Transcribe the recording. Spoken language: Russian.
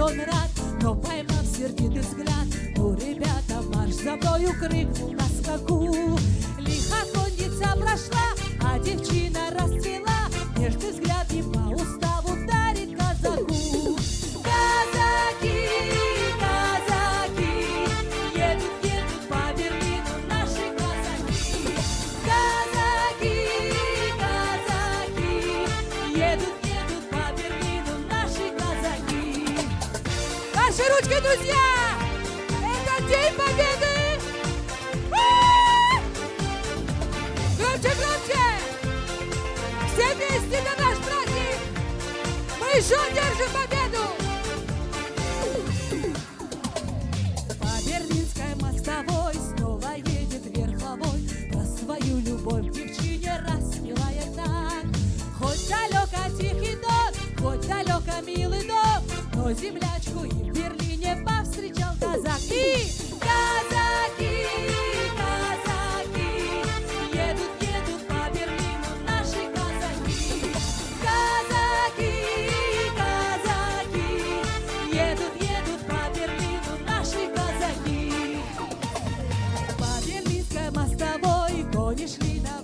он рад, но поймав сердитый взгляд, ну, ребята, марш за мною, крикнул на скаку. Лихо конница прошла, а девчина расцвела, нежный взгляд не по уставу дарит казаку. Казаки, казаки, едут, едут по Берлину наши казаки. Казаки, казаки, едут, едут по Берлину наши казаки. Ваши ручки, друзья! Это День Победы! Громче, громче! Все вместе, это наш праздник! Мы еще держим победу! По Берлинской мостовой снова едет верховой, про свою любовь девчине распевая так. Хоть далеко тихий дом, хоть далеко милый дом, но землячку и в Берлине повстречал казак. И казаки, казаки, едут, едут по Берлину наши казаки. Казаки, казаки, едут, едут по Берлину наши казаки. По Берлинской мостовой кони шли на